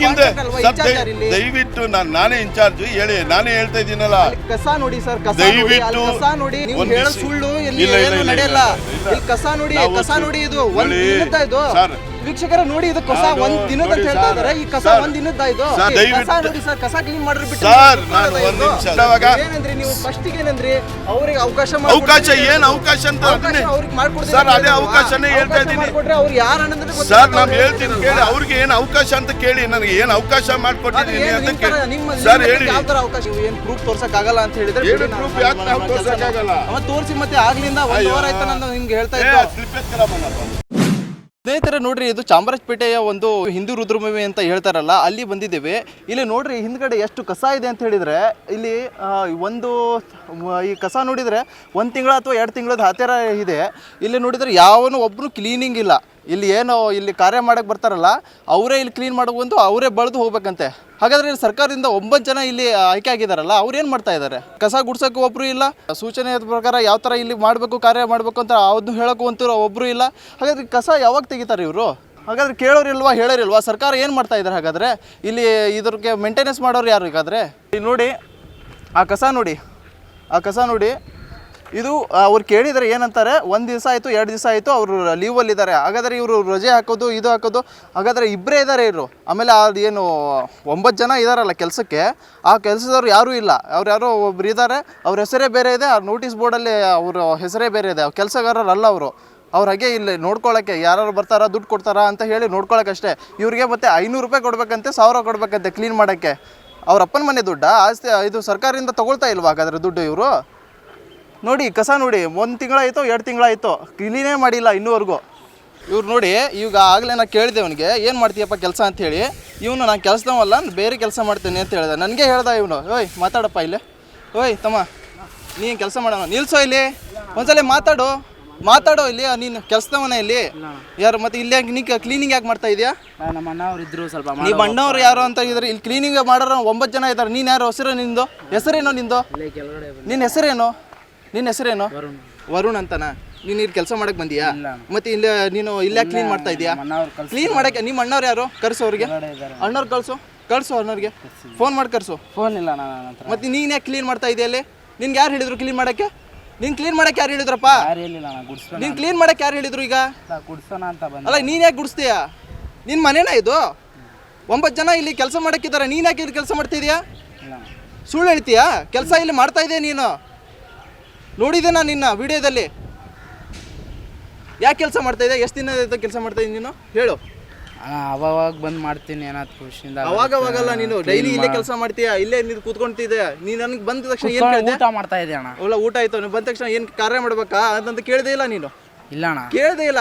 ಬೆಳಗಿಂದ ದಯವಿಟ್ಟು ನಾನೇ ಇನ್ಚಾರ್ಜ್ ಹೇಳಿ, ನಾನೇ ಹೇಳ್ತಾ ಇದ್ದೀನಲ್ಲ. ಕಸ ನೋಡಿ ಸರ್, ದಯವಿಟ್ಟು ಕಸ ನೋಡಿ. ನೀವು ಹೇಳೋ ಸುಳ್ಳು ಏನು ನಡೆಯಲ್ಲ. ಇಲ್ಲಿ ಕಸ ನೋಡಿ, ಕಸ ನೋಡಿ. ಇದು ಒಂದ್ ದಿನದ ಇದು ವೀಕ್ಷಕರ ನೋಡಿ, ಇದು ಕಸ ಒಂದ್ ದಿನದ ಅಂತ ಹೇಳ್ತಾ ಇದಾರೆ. ಈ ಕಸ ಒಂದ್ ದಿನದ ಇದು ಕಸ ನೋಡಿ ಸರ್. ಕಸ ಕ್ಲೀನ್ ಮಾಡ್ರಿ ಬಿಟ್ಟು ಏನಂದ್ರಿ ನೀವು ಫಸ್ಟ್ ಏನಂದ್ರಿ? ಅವ್ರಿಗೆ ಅವಕಾಶ ಏನ್ ಅವಕಾಶ ಅಂತ ಅವ್ರಿಗೆ ಮಾಡ್ಕೊಡ್ತೀವಿ ಸರ್. ಅದೇ ಅವಕಾಶನೇ ಹೇಳ್ತಾ ಇದ್ದೀನಿ ಅವ್ರು ಯಾರು ಅನ್ನೋದನ್ನ ಸರ್. ನಾನು ಹೇಳ್ತೀನಿ ಕೇಳಿ, ಅವ್ರಿಗೆ ಏನ್ ಅವಕಾಶ ಅಂತ ಕೇಳಿ. ನನಗೆ ಏನ್ ಅವಕಾಶ ಮಾಡ್ಕೊಟ್ಟಿದ್ದೀನಿ ಅಂತ ಸರ್ ಹೇಳಿ. ಯಾವ ತರ ಅವಕಾಶ? ಏನ್ ಪ್ರೂಫ್ ತೋರ್ಸಕ್ ಆಗಲ್ಲ ಅಂತ ಹೇಳಿದ್ರೆ ತೋರಿಸಿ. ಮತ್ತೆ ಆಗ್ಲಿಂದ 1 ವಾರ ಆಯ್ತಾ ನಾನು ನಿಮ್ಗೆ ಹೇಳ್ತಾ ಇದ್ದೆ. ಸ್ನೇಹಿತರೆ ನೋಡ್ರಿ, ಇದು ಚಾಮರಾಜಪೇಟೆಯ ಒಂದು ಹಿಂದೂ ರುದ್ರಭೂಮಿ ಅಂತ ಹೇಳ್ತಾರಲ್ಲ, ಅಲ್ಲಿ ಬಂದಿದ್ದೇವೆ. ಇಲ್ಲಿ ನೋಡ್ರಿ ಹಿಂದ್ಗಡೆ ಎಷ್ಟು ಕಸ ಇದೆ ಅಂತ ಹೇಳಿದ್ರೆ, ಇಲ್ಲಿ ಈ ಕಸ ನೋಡಿದ್ರೆ 1 ತಿಂಗಳ ಅಥವಾ 2 ತಿಂಗಳದ ಹತ್ತಿರ ಇದೆ. ಇಲ್ಲಿ ನೋಡಿದ್ರೆ ಯಾವನು ಒಬ್ರು ಕ್ಲೀನಿಂಗ್ ಇಲ್ಲ. ಇಲ್ಲಿ ಏನು ಇಲ್ಲಿ ಕಾರ್ಯ ಮಾಡಕ್ಕೆ ಬರ್ತಾರಲ್ಲ, ಅವರೇ ಇಲ್ಲಿ ಕ್ಲೀನ್ ಮಾಡಬಹುದು, ಅವರೇ ಬಳ್ದು ಹೋಗ್ಬೇಕಂತೆ. ಹಾಗಾದ್ರೆ ಇಲ್ಲಿ ಸರ್ಕಾರದಿಂದ 9 ಜನ ಇಲ್ಲಿ ಆಯ್ಕೆ ಆಗಿದಾರಲ್ಲ, ಅವ್ರು ಏನು ಮಾಡ್ತಾ ಇದ್ದಾರೆ? ಕಸ ಗುಡ್ಸೋಕ್ಕೂ ಒಬ್ರು ಇಲ್ಲ, ಸೂಚನೆ ಪ್ರಕಾರ ಯಾವ ಥರ ಇಲ್ಲಿ ಮಾಡಬೇಕು, ಕಾರ್ಯ ಮಾಡಬೇಕು ಅಂತ ಅದನ್ನು ಹೇಳೋಕ್ಕೂ ಅಂತೂ ಒಬ್ಬರು ಇಲ್ಲ. ಹಾಗಾದ್ರೆ ಕಸ ಯಾವಾಗ ತೆಗಿತಾರೆ ಇವರು? ಹಾಗಾದ್ರೆ ಕೇಳೋರಿಲ್ವಾ, ಹೇಳೋರಿಲ್ವಾ? ಸರ್ಕಾರ ಏನು ಮಾಡ್ತಾ ಇದ್ದಾರೆ ಹಾಗಾದರೆ? ಇಲ್ಲಿ ಇದ್ರಿಗೆ ಮೇಂಟೆನೆನ್ಸ್ ಮಾಡೋರು ಯಾರು? ಹಾಗಾದರೆ ನೋಡಿ ಆ ಕಸ ನೋಡಿ, ಇದು ಅವ್ರು ಕೇಳಿದರೆ ಏನಂತಾರೆ, 1 ದಿವಸ ಆಯಿತು, 2 ದಿವಸ ಆಯಿತು, ಅವರು ಲೀವಲ್ಲಿದ್ದಾರೆ. ಹಾಗಾದರೆ ಇವರು ರಜೆ ಹಾಕೋದು, ಇದು ಹಾಕೋದು. ಹಾಗಾದರೆ ಇಬ್ಬರೇ ಇದ್ದಾರೆ ಇವರು. ಆಮೇಲೆ ಅದು ಏನು 9 ಜನ ಇದ್ದಾರಲ್ಲ ಕೆಲಸಕ್ಕೆ, ಆ ಕೆಲಸದವ್ರು ಯಾರೂ ಇಲ್ಲ. ಅವ್ರು ಯಾರೋ ಒಬ್ರು ಇದ್ದಾರೆ, ಅವ್ರ ಹೆಸರೇ ಬೇರೆ ಇದೆ, ಆ ನೋಟಿಸ್ ಬೋರ್ಡಲ್ಲಿ ಅವ್ರ ಹೆಸರೇ ಬೇರೆ ಇದೆ. ಕೆಲಸಗಾರರಲ್ಲ ಅವರು. ಅವ್ರ ಹಾಗೆ ಇಲ್ಲಿ ನೋಡ್ಕೊಳ್ಳೋಕ್ಕೆ ಯಾರು ಬರ್ತಾರಾ, ದುಡ್ಡು ಕೊಡ್ತಾರಾ ಅಂತ ಹೇಳಿ ನೋಡ್ಕೊಳ್ಳೋಕ್ಕಷ್ಟೇ. ಇವ್ರಿಗೆ ಮತ್ತೆ 500 ರೂಪಾಯಿ ಕೊಡಬೇಕಂತೆ, 1000 ಕೊಡಬೇಕಂತೆ ಕ್ಲೀನ್ ಮಾಡೋಕ್ಕೆ. ಅವ್ರ ಅಪ್ಪನ ಮನೆ ದುಡ್ಡ ಆಸ್ತಿ ಇದು ಸರ್ಕಾರದಿಂದ ತೊಗೊಳ್ತಾ ಇಲ್ವಾ ಹಾಗಾದರೆ ದುಡ್ಡು ಇವರು? ನೋಡಿ ಕಸ ನೋಡಿ, 1 ತಿಂಗಳಾಯಿತು, 2 ತಿಂಗಳಾಯಿತು, ಕ್ಲೀನೇ ಮಾಡಿಲ್ಲ ಇನ್ನೂವರೆಗೂ. ಇವ್ರು ನೋಡಿ, ಈಗ ಆಗಲೇ ನಾನು ಕೇಳಿದೆ ಅವನಿಗೆ, ಏನು ಮಾಡ್ತೀಯಪ್ಪ ಕೆಲಸ ಅಂಥೇಳಿ. ಇವನು ನಾನು ಕೆಲಸದವಲ್ಲ, ಬೇರೆ ಕೆಲಸ ಮಾಡ್ತೀನಿ ಅಂತ ಹೇಳಿದೆ. ನನಗೆ ಹೇಳ್ದ ಇವನು, ಓಯ್ ಮಾತಾಡಪ್ಪ ಇಲ್ಲಿ, ಓಯ್ ತಮ್ಮ ನೀನು ಕೆಲಸ ಮಾಡೋಣ, ನಿಲ್ಸೋ ಇಲ್ಲಿ ಒಂದ್ಸಲ ಮಾತಾಡೋ ಇಲ್ಲಿ. ನೀನು ಕೆಲಸದವನ ಇಲ್ಲಿ ಯಾರು? ಮತ್ತೆ ಇಲ್ಲಿ ಯಾಕೆ ನೀ ಕ್ಲೀನಿಂಗ್ ಯಾಕೆ ಮಾಡ್ತಾ ಇದೆಯಾ? ನಮ್ಮ ಅಣ್ಣವ್ರು ಇದ್ರು ಸ್ವಲ್ಪ. ನಿಮ್ಮ ಅಣ್ಣವ್ರು ಯಾರು ಅಂತ ಇದ್ದಾರೆ? ಇಲ್ಲಿ ಕ್ಲೀನಿಂಗ್ ಮಾಡೋರು 9 ಜನ ಇದ್ದಾರೆ. ನೀನು ಯಾರು? ಹೆಸರೇನೋ ನಿಂದು? ನಿನ್ನ ಹೆಸರೇನು? ವರುಣ್ ಅಂತನಾ? ನೀನು ಇಲ್ಲಿ ಕೆಲಸ ಮಾಡಕ್ ಬಂದಿಯಾ? ಮತ್ತೆ ಇಲ್ಲಿ ನೀನು ಇಲ್ಲೇ ಕ್ಲೀನ್ ಮಾಡ್ತಾ ಇದೀಯಾ? ಕ್ಲೀನ್ ಮಾಡಕ್ಕೆ ನಿಮ್ಮ ಅಣ್ಣವ್ರು ಯಾರು? ಕರ್ಸು ಅವ್ರಿಗೆ, ಅಣ್ಣವ್ರು ಕಳ್ಸು ಅಣ್ಣವ್ರಿಗೆ ಫೋನ್ ಮಾಡಿ ಕರ್ಸು. ಫೋನ್ ಇಲ್ಲ ನನ್ನ ಹತ್ರ. ಮತ್ತೆ ನೀನು ಯಾಕೆ ಕ್ಲೀನ್ ಮಾಡ್ತಾ ಇದೆಯಾ ಅಲ್ಲಿ? ನಿನ್ಗೆ ಯಾರು ಹೇಳಿದ್ರು ಕ್ಲೀನ್ ಮಾಡಕ್ಕೆ? ನೀನು ಕ್ಲೀನ್ ಮಾಡಕ್ಕೆ ಯಾರು ಹೇಳಿದ್ರಪ್ಪ? ನೀನು ಕ್ಲೀನ್ ಮಾಡಕ್ಕೆ ಯಾರು ಹೇಳಿದ್ರು? ಈಗ ಗುಡ್ಸೋಣ ಅಂತ ಬಂದ. ಅಲ್ಲ ನೀನು ಯಾಕೆ ಗುಡಿಸ್ತೀಯಾ? ನಿನ್ನ ಮನೇನಾ ಇದು? 9 ಜನ ಇಲ್ಲಿ ಕೆಲಸ ಮಾಡಕ್ಕಿದ್ದಾರೆ, ನೀನು ಯಾಕೆ ಇಲ್ಲಿ ಕೆಲಸ ಮಾಡ್ತಿದ್ಯಾ? ಸುಳ್ಳು ಹೇಳ್ತೀಯಾ? ಕೆಲಸ ಇಲ್ಲಿ ಮಾಡ್ತಾ ಇದೆಯಾ ನೀನು? ನೋಡಿದೆ ನಾನು ನಿನ್ನ ವಿಡಿಯೋದಲ್ಲಿ. ಯಾಕೆ ಕೆಲಸ ಮಾಡ್ತಾ ಇದ್ದೆ? ಎಷ್ಟು ದಿನ ಕೆಲಸ ಮಾಡ್ತಾ ಇದ್ದೀನಿ ನೀನು ಹೇಳು? ಅವಾಗ ಬಂದು ಮಾಡ್ತೀನಿ ಏನಾದ್ರು ಖುಷಿಯಿಂದ. ಅವಾಗಲ್ಲ, ನೀನು ಡೈಲಿ ಇಲ್ಲೇ ಕೆಲಸ ಮಾಡ್ತೀಯಾ? ಇಲ್ಲೇ ನೀನು ಕೂತ್ಕೊಂತಿದ್ದೆ. ನೀನು ನನಗೆ ಬಂದ ತಕ್ಷಣ ಏನು ಕೇಳಿದೆ? ಊಟ ಮಾಡ್ತಾ ಇದ್ದೆ ಅಣ್ಣ. ಅಲ್ಲ ಊಟ ಆಯ್ತು, ಬಂದ ತಕ್ಷಣ ಏನು ಕಾರ್ಯ ಮಾಡ್ಬೇಕಾ ಅದಂತ ಕೇಳದೇ ಇಲ್ಲ ನೀನು? ಇಲ್ಲ ಅಣ್ಣ, ಕೇಳದೇ ಇಲ್ಲ.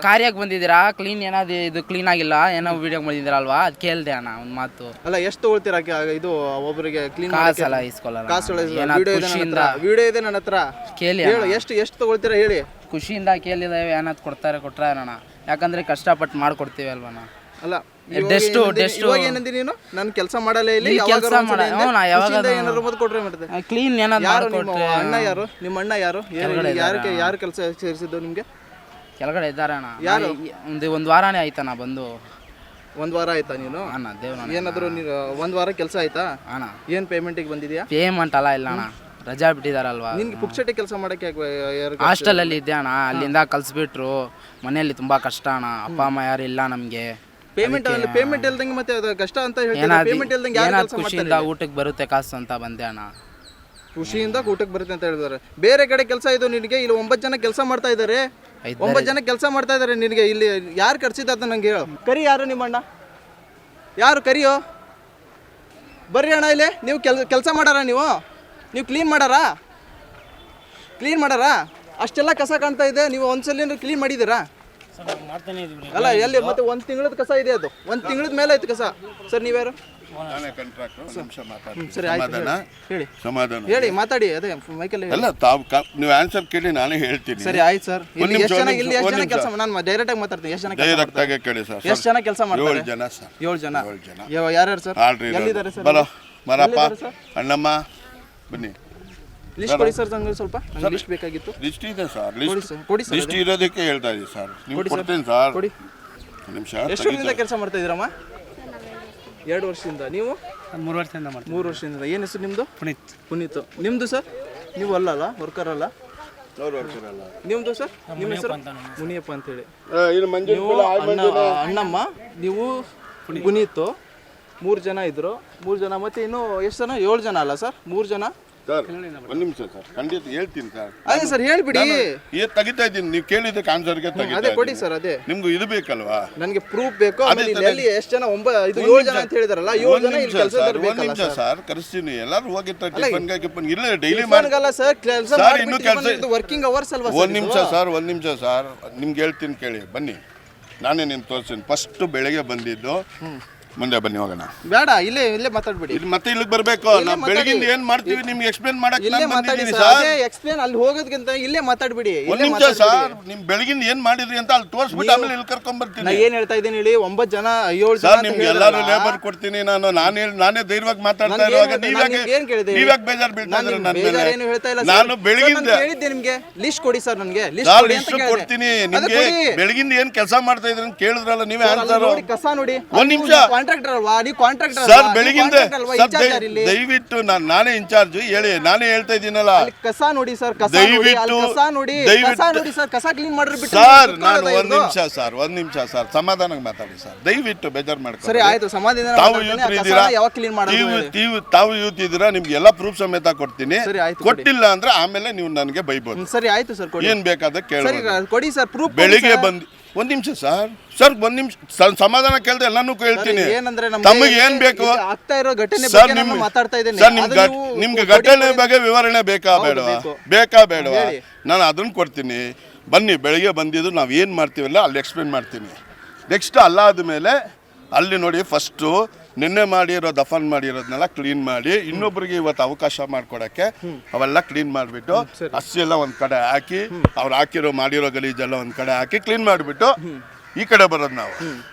ಕಾರ್ಯಕ್ಕೆ ಬಂದಿದ್ದೀರಾ? ಕ್ಲೀನ್ ಏನಾದ್ರು ಇದು ಕ್ಲೀನ್ ಆಗಿಲ್ಲ ಏನೋ ವಿಡಿಯೋ ಬಂದಿದ್ದೀರಾ ಅಲ್ವಾ, ಅದು ಕೇಳ್ದೆ ಅಣ್ಣ ಒಂದು ಮಾತು. ಅಲ್ಲ ಎಷ್ಟು ತಗೊಳ್ತೀರಾ ಇದು ಒಬ್ಬರಿಗೆ ಕ್ಲೀನ್? ಕಾಸಲ್ಲ ಇಸ್ಕೊಳ್ಳಲ್ಲ. ವಿಡಿಯೋ ಇದೆ ನನ್ನ ಹತ್ರ, ಕೇಳಿ. ಎಷ್ಟು ತಗೊಳ್ತೀರಾ ಹೇಳಿ? ಖುಷಿಯಿಂದ ಕೇಳಿದಾವೆ, ಏನಾದ್ರು ಕೊಟ್ರೆ ಅಣ್ಣ, ಯಾಕಂದ್ರೆ ಕಷ್ಟಪಟ್ಟು ಮಾಡ್ಕೊಡ್ತೀವಿ ಅಲ್ವಣ್ಣ. ಅಲ್ಲ ಇವಾಗ ಏನಂದಿ ನೀನು? ನಾನು ಕೆಲಸ ಮಾಡಲ್ಲ ಇಲ್ಲಿ, ಕೆಲಸ ಏನಾದ್ರು ಮದ್ದು ಕೊಟ್ರೆ ಮಾಡ್ತೆ ಕ್ಲೀನ್ ಏನಾದ್ರು. ಅಣ್ಣ ಯಾರು? ನಿಮ್ಮ ಅಣ್ಣ ಯಾರು? ಯಾರು ಕೆಲಸ ಸೇರಿಸಿದ್ದು ನಿಮ್ಗೆ? ಕೆಳಗಡೆ ಇದ್ದಾರೆ ಅಣ್ಣ. ಯಾರು? ಒಂದು ವಾರನೇ ಆಯ್ತಣ್ಣ ಬಂದು. 1 ವಾರ ಆಯ್ತಾ ನೀನು? ಅಣ್ಣ ದೇವ್ರ ಏನಾದ್ರು 1 ವಾರ ಕೆಲಸ ಆಯ್ತಾ ಅಣ್ಣ? ಏನ್ ಪೇಮೆಂಟಿಗೆ ಬಂದಿದ್ಯಾ? ಪೇಮೆಂಟ್ ಅಲ್ಲ ಇಲ್ಲ ಅಣ್ಣ, ರಜಾ ಬಿಟ್ಟಿದಾರಲ್ವಾ. ನಿನ್ಗೆ ಪುಕ್ಷಟೆ ಕೆಲಸ ಮಾಡಕ್ಕೆ ಹಾಸ್ಟೆಲ್ ಅಲ್ಲಿ ಇದ್ದೆ ಅಣ್ಣ, ಅಲ್ಲಿಂದ ಕಲ್ಸ್ಬಿಟ್ರು. ಮನೆಯಲ್ಲಿ ತುಂಬಾ ಕಷ್ಟ ಅಣ್ಣ, ಅಪ್ಪ ಅಮ್ಮ ಯಾರು ಇಲ್ಲ ನಮ್ಗೆ. ಪೇಮೆಂಟ್ ಇಲ್ದಂಗೆ ಮತ್ತೆ ಅದು ಕಷ್ಟ ಅಂತ ಹೇಳ್ತಾರೆ. ಪೇಮೆಂಟ್ ಇಲ್ದಂಗೆ ಯಾರು ಕೆಲಸ ಮಾಡ್ತಾರೆ? ಖುಷಿಯಿಂದ ಊಟಕ್ಕೆ ಬರುತ್ತೆ ಕಾಸು ಅಂತ ಬಂದೆ ಅಣ್ಣ. ಖುಷಿಯಿಂದ ಊಟಕ್ಕೆ ಬರುತ್ತೆ ಅಂತ ಹೇಳಿದಾರೆ. ಬೇರೆ ಕಡೆ ಕೆಲಸ ಇದು ನಿನಗೆ? ಇಲ್ಲಿ 9 ಜನ ಕೆಲಸ ಮಾಡ್ತಾ ಇದ್ದಾರೆ. 9 ಜನ ಕೆಲಸ ಮಾಡ್ತಾ ಇದ್ದಾರೆ ನಿನಗೆ. ಇಲ್ಲಿ ಯಾರು ಕರ್ಸಿದ್ದ ಅಂತ ನಂಗೆ ಹೇಳು. ಕರಿ ಯಾರು ನಿಮ್ಮಣ್ಣ? ಯಾರು ಕರಿಯೋ? ಬರ್ರಿ ಅಣ್ಣ ಇಲ್ಲಿ. ನೀವು ಕೆಲಸ ಮಾಡಾರ? ನೀವು ಕ್ಲೀನ್ ಮಾಡಾರಾ? ಅಷ್ಟೆಲ್ಲ ಕಸ ಕಾಣ್ತಾ ಇದೆ. ನೀವು ಒಂದ್ಸಲ ಕ್ಲೀನ್ ಮಾಡಿದ್ದೀರಾ? ಅಲ್ಲ ಎಲ್ಲಿ ಮತ್ತೆ 1 ತಿಂಗಳದ ಕಸ ಇದೆ. ಅದು 1 ತಿಂಗಳದ ಮೇಲೆ ಆಯ್ತು ಕಸ. ಸರ್ ನೀವ್ಯಾರು? ಸರಿ ಆಯ್ತು ಹೇಳಿ, ಹೇಳಿ ಮಾತಾಡಿ. ಅದೇ ಮೈಕಲ್ಲಿ ನೀವು ಆನ್ಸರ್ ಕೇಳಿ ನಾನೇ ಹೇಳ್ತೀನಿ. ಸರಿ ಆಯ್ತು ಸರ್. ಇಲ್ಲಿ ಎಷ್ಟು ಜನ ಕೆಲಸ? ನಾನು ಡೈರೆಕ್ಟ್ ಆಗಿ ಮಾತಾಡ್ತೀನಿ. ಎಷ್ಟು ಜನ ಕೆಲಸ ಮಾಡ್ತಾರೆ? 7 ಜನ. ಯಾರ್ಯಾರು ಸರ್? ಎಲ್ಲಿದ್ದಾರೆ ಸರ್? ಮರಪ್ಪ, ಅಣ್ಣಮ್ಮ, ಬನ್ನಿ. ಲಿಸ್ಟ್ ಕೊಡಿ ಸರ್, ನಂಗೆ ಸ್ವಲ್ಪ ಲಿಸ್ಟ್ ಬೇಕಾಗಿತ್ತು. ಲಿಸ್ಟ್ ಇದೆ ಸರ್, ಲಿಸ್ಟ್ ಇರೋದಕ್ಕೆ ಹೇಳ್ತಾ ಇದ್ದೀವಿ ಸರ್. ನೀವು ಕೊಡ್ತೀನಿ ಸರ್. ಕೊಡಿ. ನಿಮಿಷ. ಎಷ್ಟು ದಿನದಿಂದ ಕೆಲಸ ಮಾಡ್ತಾ ಇದ್ದೀರಮ್ಮ? 2 ವರ್ಷದಿಂದ. ನೀವು 3 ವರ್ಷದಿಂದ ಮಾಡ್ತೀವಿ. 3 ವರ್ಷದಿಂದ. ಏನು ಹೆಸರು ನಿಮ್ಮದು? ಪುನೀತ್. ಪುನೀತ್. ನಿಮ್ಮದು ಸರ್? ನೀವು ಅಲ್ಲಲ್ಲ, ವರ್ಕರ್ ಅಲ್ಲ? ನಿಮ್ಮದು ಸರ್? ನಿಮ್ಮ ಹೆಸರು? ಮುನಿಯಪ್ಪ ಅಂತೇಳಿ. ನೀವು ಅಣ್ಣಮ್ಮ, ನೀವು ಪುನೀತ್. 3 ಜನ ಇದ್ರು. 3 ಜನ ಮತ್ತೆ ಇನ್ನೂ ಎಷ್ಟು ಜನ? 7 ಜನ ಅಲ್ಲ ಸರ್? 3 ಜನ. ಸರ್ ಒಂದು ನಿಮಿಷ ಸರ್, ಖಂಡಿತ ಹೇಳ್ತೀನಿ ಸರ್. ಅದೇ ಸರ್ ಹೇಳ್ಬಿಡಿ. ತೆಗಿತಾ ಇದ್ದೀನಿ, ನೀವು ಕೇಳಿದ್ದಕ್ಕೆ ಆನ್ಸರ್ಗೆ ಅದೇ ಕೊಡಿ ಸರ್. ಅದೇ ನಿಮ್ಗೂ ಇದು ಬೇಕಲ್ವಾ? ನನಗೆ ಪ್ರೂಫ್ ಬೇಕು. ಎಲ್ಲಿ ಎಷ್ಟು ಜನ? 7 ಜನ ಅಂತ ಹೇಳಿದಾರಲ್ಲ, 7 ಜನ ಇಲ್ಲಿ ಕೆಲಸದವ್ರು ಒಂದು ನಿಮಿಷ ಸರ್, ಕರೆಸ್ತೀನಿ. ಎಲ್ಲರೂ ಹೋಗಿರ್ತಾರೆ ಟಿಫನ್ ಇಲ್ಲ ಡೈಲಿ ಮಾಡಲ್ಲ ಸರ್. ಕೆಲಸ ಸರ್ ಇನ್ನೂ ಕೆಲಸ ವರ್ಕಿಂಗ್ ಅವರ್ಸ್ ಅಲ್ವಾ? ಒಂದು ನಿಮಿಷ ಸರ್ ನಿಮ್ಗೆ ಹೇಳ್ತೀನಿ ಕೇಳಿ. ಬನ್ನಿ, ನಾನೇ ನಿಮ್ಗೆ ತೋರಿಸ್ತೀನಿ. ಫಸ್ಟ್ ಬೆಳಗ್ಗೆ ಬಂದಿದ್ದು. ಮುಂದೆ ಬನ್ನಿ ಹೋಗೋಣ. ಬೇಡ, ಇಲ್ಲೇ ಮಾತಾಡ್ಬಿಡಿ. ಇಲ್ಲಿ ಮತ್ತೆ ಇಲ್ಲಿಗೆ ಬರ್ಬೇಕು. ನಾವು ಬೆಳಗಿಂದ ಏನ್ ಮಾಡ್ತೀವಿ ನಿಮ್ಗೆ ಎಕ್ಸ್ಪ್ಲೇನ್ ಮಾಡಕ್ಕೆ ಇಲ್ಲೇ ಮಾತಾಡಿ ಸರ್. ಎಕ್ಸ್ಪ್ಲೇನ್ ಅಲ್ಲಿ ಹೋಗೋದಕ್ಕಿಂತ ಇಲ್ಲೇ ಮಾತಾಡ್ಬಿಡಿ. ಒಂದು ನಿಮಿಷ ಸರ್, ನಿಮ್ ಬೆಳಗಿಂದ ಏನ್ ಮಾಡಿದ್ರಿ ಅಂತ ಅಲ್ಲಿ ತೋರಿಸ್ಬಿಟ್ಟು ಆಮೇಲೆ ಇಲ್ಲಿ ಕರ್ಕೊಂಡ್ ಬರ್ತೀನಿ. ನಾ ಏನ್ ಹೇಳ್ತಾ ಇದ್ದೀನಿ ಹೇಳಿ? 9 ಜನ 7 ಜನ ಸರ್ ನಿಮ್ಗೆ ಎಲ್ಲಾರು ಲೇಬರ್ ಕೊಡ್ತೀನಿ. ನಾನೇ ಧೈರ್ಯವಾಗಿ ಮಾತಾಡ್ತಾ ಇರುವಾಗ ನೀವ್ಯಾಕೆ ಬೇಜಾರು ಬೀಳ್ತಾ ಇದ್ರೆ ನನ್ನ ಮೇಲೆ? ನಾನು ಬೆಳಗಿಂದ ಹೇಳಿದ್ದೆ ನಿಮ್ಗೆ ಲಿಸ್ಟ್ ಕೊಡಿ ಸರ್. ನನಗೆ ಲಿಸ್ಟ್ ಕೊಡ್ತೀನಿ. ನಿಮ್ಗೆ ಬೆಳಗಿಂದ ಏನ್ ಕೆಲಸ ಮಾಡ್ತಾ ಇದ್ರಿ ಅಂತ ಕೇಳಿದ್ರಲ್ಲ ನೀವೇ ಆನ್ಸರ್. ಕಸ ನೋಡಿ. ಒಂದ್ ನಿಮಿಷ ಕಾಂಟ್ರಾಕ್ಟರ್ ಅಲ್ವಾ ನೀವು? ಕಾಂಟ್ರಾಕ್ಟರ್ ಸರ್ ಬೆಳಗಿಂದ ದಯವಿಟ್ಟು ನಾನೇ ಇನ್ಚಾರ್ಜ್ ಹೇಳಿ. ನಾನೇ ಹೇಳ್ತಾ ಇದ್ದೀನಲ್ಲ. ಕಸ ನೋಡಿ ಸರ್. ಕಸ ನೋಡಿ ಸರ್. ಕಸ ಕ್ಲೀನ್ ಮಾಡ್ರಿ ಸರ್. ನಾನು ಒಂದ್ ನಿಮಿಷ ಸರ್ ಸಮಾಧಾನ ಮಾತಾಡಿ ಸರ್. ದಯವಿಟ್ಟು ಬೇಜಾರ್ ಮಾಡ್ಕೊಳ್ಳಿ. ಸರಿ ಆಯ್ತು, ಸಮಾಧಾನ. ತಾವು ಯೂತ್ ಇದ್ದೀರಾ, ತಾವು ಯೂತ್ ಇದ್ದೀರಾ, ನಿಮ್ಗೆ ಎಲ್ಲ ಪ್ರೂಫ್ ಸಮೇತ ಕೊಡ್ತೀನಿ. ಕೊಟ್ಟಿಲ್ಲ ಅಂದ್ರೆ ಆಮೇಲೆ ನೀವು ನನಗೆ ಬೈಬೋದು. ಸರಿ ಆಯ್ತು ಸರ್, ಏನ್ ಬೇಕಾದ ಕೇಳಿ ಕೊಡಿ ಸರ್ ಪ್ರೂಫ್. ಬೆಳಿಗ್ಗೆ ಬಂದು ಒಂದ್ ನಿಮಿಷ ಸರ್ ಒಂದ್ ನಿಮಿಷ ಸಮಾಧಾನ ಕೇಳ್ದೆ ಎಲ್ಲಾನು ಕೇಳ್ತೀನಿ. ಏನಂದ್ರೆ ತಮಗೆ ಏನ್ ಬೇಕು ಆಗ್ತಾ ಇರೋ ಘಟನೆ ಸರ್? ಮಾತಾಡ್ತಾ ಇದ್ದೀನಿ ಸರ್ ನಿಮ್ಗೆ ಘಟನೆ ಬಗ್ಗೆ ವಿವರಣೆ ಬೇಕಾ ಬೇಡವಾ? ನಾನು ಅದನ್ನ ಕೊಡ್ತೀನಿ. ಬನ್ನಿ, ಬೆಳಿಗ್ಗೆ ಬಂದಿದ್ದು ನಾವು ಏನು ಮಾಡ್ತೀವಲ್ಲ ಅಲ್ಲಿ ಎಕ್ಸ್ಪ್ಲೇನ್ ಮಾಡ್ತೀನಿ. ನೆಕ್ಸ್ಟ್ ಅಲ್ಲಾದ್ಮೇಲೆ ಅಲ್ಲಿ ನೋಡಿ, ಫಸ್ಟು ನಿನ್ನೆ ದಫನ್ ಮಾಡಿರೋದನ್ನೆಲ್ಲ ಕ್ಲೀನ್ ಮಾಡಿ ಇನ್ನೊಬ್ರಿಗೆ ಇವತ್ತು ಅವಕಾಶ ಮಾಡ್ಕೊಡಕ್ಕೆ ಅವೆಲ್ಲ ಕ್ಲೀನ್ ಮಾಡಿಬಿಟ್ಟು ಹಸಿ ಎಲ್ಲ ಒಂದು ಕಡೆ ಹಾಕಿ, ಅವ್ರು ಮಾಡಿರೋ ಗಲೀಜೆಲ್ಲ ಒಂದು ಕಡೆ ಹಾಕಿ ಕ್ಲೀನ್ ಮಾಡಿಬಿಟ್ಟು ಈ ಕಡೆ ಬರೋದು ನಾವು.